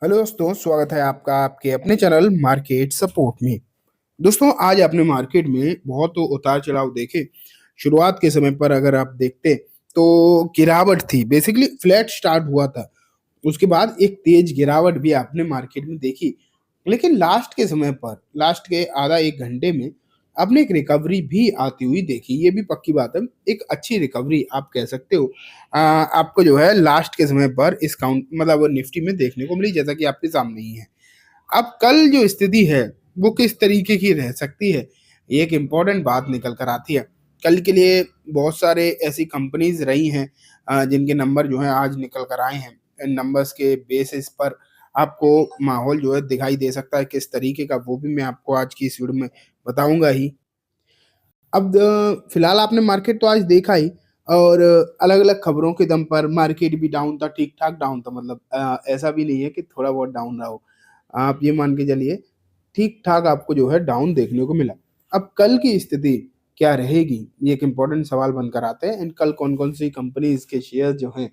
Hello दोस्तों, स्वागत है आपका आपके अपने चैनल मार्केट सपोर्ट में। दोस्तों, आज आपने मार्केट में बहुत उतार चढ़ाव देखे। शुरुआत के समय पर अगर आप देखते तो गिरावट थी, बेसिकली फ्लैट स्टार्ट हुआ था। उसके बाद एक तेज गिरावट भी आपने मार्केट में देखी, लेकिन लास्ट के आधा एक घंटे में आपने एक रिकवरी भी आती हुई देखी। ये भी पक्की बात है, एक अच्छी रिकवरी आप कह सकते हो। आपको जो है लास्ट के समय पर इस काउंट मतलब निफ्टी में देखने को मिली, जैसा कि आपके सामने ही है। अब कल जो स्थिति है वो किस तरीके की रह सकती है, ये एक इम्पॉर्टेंट बात निकल कर आती है। कल के लिए बहुत सारे ऐसी कंपनीज रही हैं जिनके नंबर जो है आज निकल कर आए हैं। इन नंबर्स के बेसिस पर आपको माहौल जो है दिखाई दे सकता है किस तरीके का, वो भी मैं आपको आज की इस वीडियो में बताऊंगा ही। अब फिलहाल आपने मार्केट तो आज देखा ही, और अलग अलग खबरों के दम पर मार्केट भी डाउन था, ठीक ठाक डाउन था। मतलब ऐसा भी नहीं है कि थोड़ा बहुत डाउन रहा हो। आप ये मान के चलिए ठीक ठाक आपको जो है डाउन देखने को मिला। अब कल की स्थिति क्या रहेगी, ये एक इम्पोर्टेंट सवाल बनकर आते हैं। एंड कल कौन कौन सी कंपनीज के शेयर जो हैं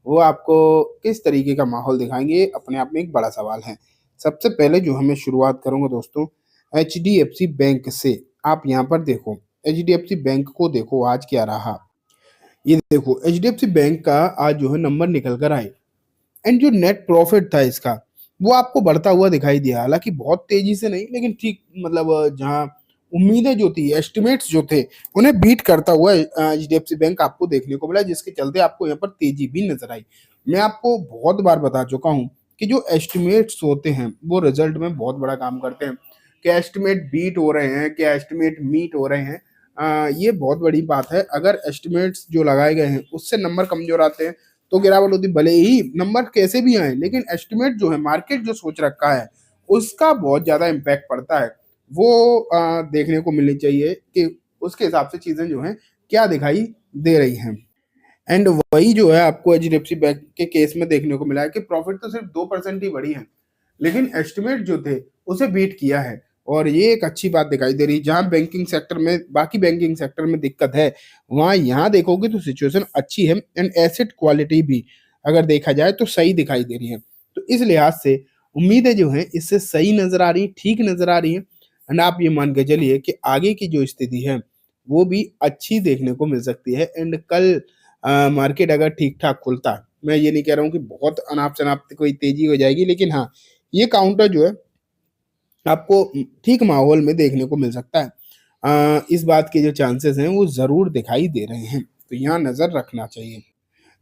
वो आपको किस तरीके का माहौल दिखाएंगे, ये अपने आप में एक बड़ा सवाल है। सबसे पहले जो हमें शुरुआत करूंगा दोस्तों, HDFC बैंक से। आप यहाँ पर देखो, HDFC बैंक को देखो आज क्या रहा। ये देखो HDFC बैंक का आज जो है नंबर निकल कर आए, एंड जो नेट प्रॉफिट था इसका वो आपको बढ़ता हुआ दिखाई दिया। हालांकि बहुत तेजी से नहीं, लेकिन ठीक मतलब जहां उम्मीदें जो थी, एस्टिमेट्स जो थे, उन्हें बीट करता हुआ HDFC बैंक आपको देखने को मिला, जिसके चलते आपको यहाँ पर तेजी भी नजर आई। मैं आपको बहुत बार बता चुका हूँ कि जो एस्टिमेट्स होते हैं वो रिजल्ट में बहुत बड़ा काम करते हैं। क्या एस्टिमेट बीट हो रहे हैं, क्या एस्टिमेट मीट हो रहे हैं, ये बहुत बड़ी बात है। अगर एस्टिमेट्स जो लगाए गए हैं उससे नंबर कमजोर आते हैं तो गिरावट होती। भले ही नंबर कैसे भी आए, लेकिन एस्टिमेट जो है, मार्केट जो सोच रखा है, उसका बहुत ज्यादा इम्पैक्ट पड़ता है। वो देखने को मिलनी चाहिए कि उसके हिसाब से चीजें जो हैं क्या दिखाई दे रही हैं। एंड वही जो है आपको HDFC बैंक के केस में देखने को मिला है कि प्रॉफिट तो सिर्फ 2% ही बढ़ी है, लेकिन एस्टिमेट जो थे उसे बीट किया है। और ये एक अच्छी बात दिखाई दे रही है। जहां बैंकिंग सेक्टर में, बाकी बैंकिंग सेक्टर में दिक्कत है, वहां यहाँ देखोगे तो सिचुएशन अच्छी है। एंड एसेट क्वालिटी भी अगर देखा जाए तो सही दिखाई दे रही है। तो इस लिहाज से उम्मीदें जो है इससे सही नजर आ रही, ठीक नजर आ रही है। एंड आप ये मान के चलिए कि आगे की जो स्थिति है वो भी अच्छी देखने को मिल सकती है। एंड कल मार्केट अगर ठीक ठाक खुलता, मैं ये नहीं कह रहा हूँ कि बहुत अनाप शनाप कोई तेजी हो जाएगी, लेकिन हाँ, ये काउंटर जो है आपको ठीक माहौल में देखने को मिल सकता है। इस बात के जो चांसेस हैं वो जरूर दिखाई दे रहे हैं, तो यहाँ नजर रखना चाहिए।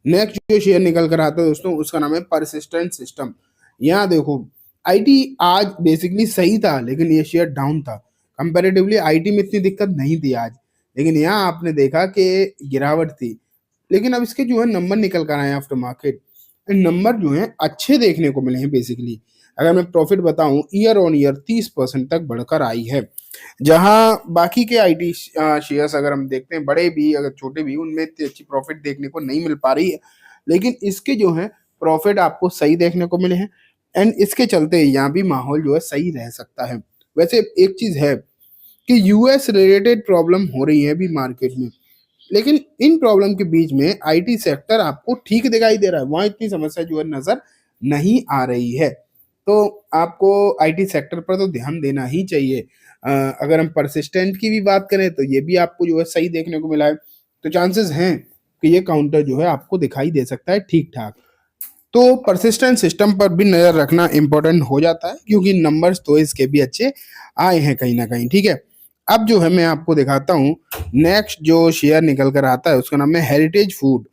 नेक्स्ट जो शेयर निकल कर आता है दोस्तों, उसका नाम है परसिस्टेंट सिस्टम। यहाँ देखो, आईटी आज बेसिकली सही था, लेकिन ये शेयर डाउन था। कंपैरेटिवली आईटी में इतनी दिक्कत नहीं थी आज, लेकिन यहाँ आपने देखा कि गिरावट थी। लेकिन अब इसके जो है नंबर निकल कर आए आफ्टर मार्केट, नंबर जो है अच्छे देखने को मिले हैं। बेसिकली अगर मैं प्रॉफिट बताऊं, ईयर ऑन ईयर 30% तक बढ़कर आई है। जहां बाकी के आईटी शेयर्स अगर हम देखते हैं, बड़े भी अगर छोटे भी, उनमें इतनी अच्छी प्रॉफिट देखने को नहीं मिल पा रही है, लेकिन इसके जो है प्रॉफिट आपको सही देखने को मिले हैं। एंड इसके चलते यहाँ भी माहौल जो है सही रह सकता है। वैसे एक चीज है कि यूएस रिलेटेड प्रॉब्लम हो रही है अभी मार्केट में, लेकिन इन प्रॉब्लम के बीच में आईटी सेक्टर आपको ठीक दिखाई दे रहा है। वहां इतनी समस्या जो है नजर नहीं आ रही है। तो आपको आईटी सेक्टर पर तो ध्यान देना ही चाहिए। अगर हम परसिस्टेंट की भी बात करें तो ये भी आपको जो है सही देखने को मिला है। तो चांसेस हैं कि ये काउंटर जो है आपको दिखाई दे सकता है ठीक ठाक। तो परसिस्टेंट सिस्टम पर भी नजर रखना इंपॉर्टेंट हो जाता है, क्योंकि नंबर्स तो इसके भी अच्छे आए हैं कहीं ना कहीं। ठीक है, अब जो है मैं आपको दिखाता हूँ नेक्स्ट जो शेयर निकल कर आता है, उसका नाम है हेरिटेज फूड।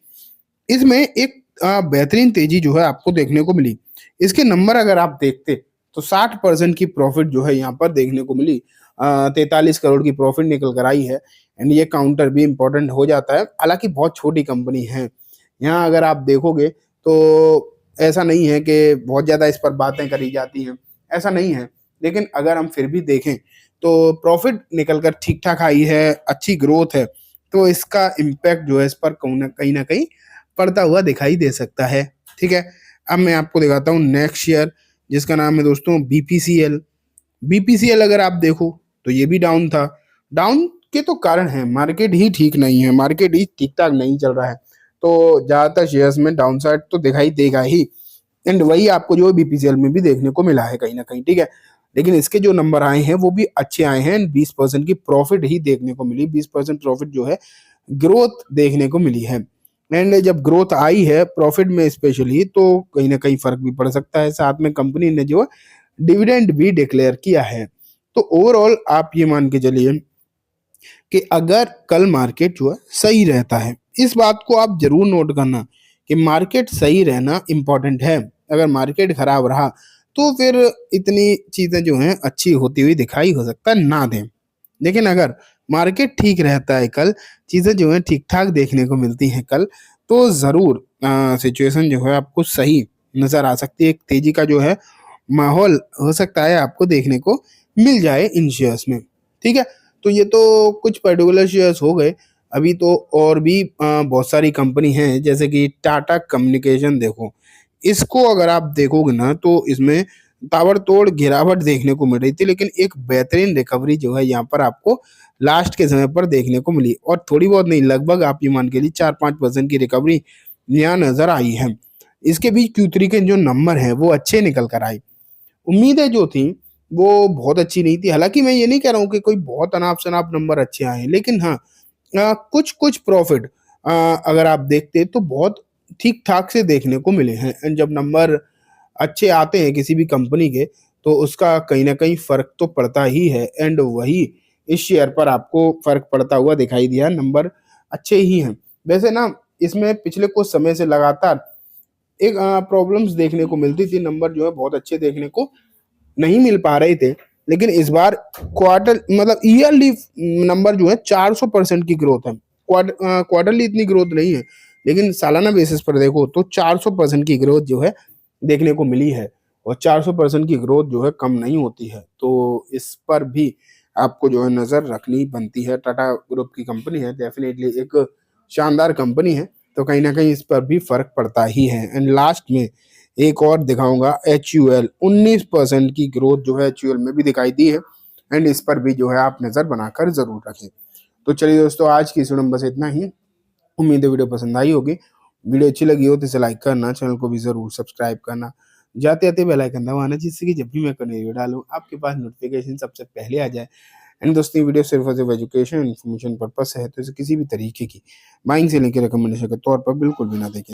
इसमें एक बेहतरीन तेजी जो है आपको देखने को मिली। इसके नंबर अगर आप देखते तो 60% की प्रॉफिट जो है यहाँ पर देखने को मिली। 43 करोड़ की प्रॉफिट निकल कर आई है। एंड ये काउंटर भी इंपॉर्टेंट हो जाता है। हालांकि बहुत छोटी कंपनी है, यहाँ अगर आप देखोगे तो ऐसा नहीं है कि बहुत ज्यादा इस पर बातें करी जाती हैं, ऐसा नहीं है। लेकिन अगर हम फिर भी देखें तो प्रॉफिट निकल कर ठीक ठाक आई है, अच्छी ग्रोथ है। तो इसका इम्पैक्ट जो है इस पर कहीं ना कहीं पड़ता हुआ दिखाई दे सकता है। ठीक है, अब मैं आपको दिखाता हूँ नेक्स्ट शेयर, जिसका नाम है दोस्तों BPCL। BPCL अगर आप देखो तो ये भी डाउन था। डाउन के तो कारण है, मार्केट ही ठीक नहीं है, मार्केट ही ठीक ठाक नहीं चल रहा है। तो ज्यादातर शेयर्स में डाउनसाइड तो दिखाई देगा ही। एंड वही आपको जो बीपीसीएल में भी देखने को मिला है कहीं ना कहीं, ठीक है। लेकिन इसके जो नंबर आए हैं वो भी अच्छे आए हैं। 20% की प्रॉफिट ही देखने को मिली, 20% प्रॉफिट जो है ग्रोथ देखने को मिली है। एंड जब ग्रोथ आई है प्रॉफिट में स्पेशली, तो कहीं ना कहीं फर्क भी पड़ सकता है। साथ में कंपनी ने जो डिविडेंड भी डिक्लेयर किया है। तो ओवरऑल आप ये मान के चलिए कि अगर कल मार्केट जो है सही रहता है, इस बात को आप जरूर नोट करना कि मार्केट सही रहना इंपॉर्टेंट है। अगर मार्केट खराब रहा तो फिर इतनी चीजें जो हैं अच्छी होती हुई दिखाई हो सकता है ना दें। लेकिन अगर मार्केट ठीक रहता है कल, चीजें जो है ठीक ठाक देखने को मिलती हैं कल, तो जरूर सिचुएशन जो है आपको सही नजर आ सकती है। एक तेजी का जो है माहौल हो सकता है आपको देखने को मिल जाए इन शेयर्स में, ठीक है। तो ये तो कुछ पर्टिकुलर शेयर्स हो गए। अभी तो और भी बहुत सारी कंपनी हैं, जैसे कि टाटा कम्युनिकेशन देखो, इसको अगर आप देखोगे ना तो इसमें ताबड़तोड़ गिरावट देखने को मिल रही थी, लेकिन एक बेहतरीन रिकवरी जो है यहाँ पर आपको लास्ट के समय पर देखने को मिली। और थोड़ी बहुत नहीं, लगभग आप ये मान के लिए 4-5% की रिकवरी यहाँ नजर आई है। इसके बीच Q3 के जो नंबर हैं वो अच्छे निकल कर आए। उम्मीदें जो थी वो बहुत अच्छी नहीं थी। हालांकि मैं ये नहीं कह रहा हूँ कि कोई बहुत अनाप शनाप नंबर अच्छे आए, लेकिन हाँ कुछ कुछ प्रॉफिट अगर आप देखते तो बहुत ठीक ठाक से देखने को मिले हैं। एंड जब नंबर अच्छे आते हैं किसी भी कंपनी के, तो उसका कहीं ना कहीं फर्क तो पड़ता ही है। एंड वही इस शेयर पर आपको फर्क पड़ता हुआ दिखाई दिया। नंबर अच्छे ही हैं वैसे ना। इसमें पिछले कुछ समय से लगातार एक प्रॉब्लम्स देखने को मिलती थी, नंबर जो है बहुत अच्छे देखने को नहीं मिल पा रहे थे। लेकिन इस बार क्वार्टर मतलब ईयरली नंबर जो है 400% की ग्रोथ है। क्वार्टरली इतनी ग्रोथ नहीं है, लेकिन सालाना बेसिस पर देखो तो 400% की ग्रोथ जो है देखने को मिली है। और 400% की ग्रोथ जो है कम नहीं होती है, तो इस पर भी आपको जो है नजर रखनी बनती है। टाटा ग्रुप की कंपनी है, डेफिनेटली एक शानदार कंपनी है, तो कहीं ना कहीं इस पर भी फर्क पड़ता ही है। एंड लास्ट में एक और दिखाऊंगा, HUL 19% की ग्रोथ जो है HUL में भी दिखाई दी है। एंड इस पर भी जो है आप नजर बनाकर जरूर रखें। तो चलिए दोस्तों, आज की इस वीडियो में बस इतना ही। उम्मीद है वीडियो पसंद आई होगी। वीडियो अच्छी लगी हो तो इसे लाइक करना, चैनल को भी जरूर सब्सक्राइब करना, जाते आते बेल आइकन दबाना, जिससे कि जब भी मैं कोई वीडियो डालूं आपके पास नोटिफिकेशन सबसे पहले आ जाए। एंड दोस्तों, ये वीडियो सिर्फ और सिर्फ एजुकेशन इन्फॉर्मेशन पर्पस है, तो इसे किसी भी तरीके की बाइंग से लेकर रिकमेंडेशन के तौर पर बिल्कुल भी ना देखें।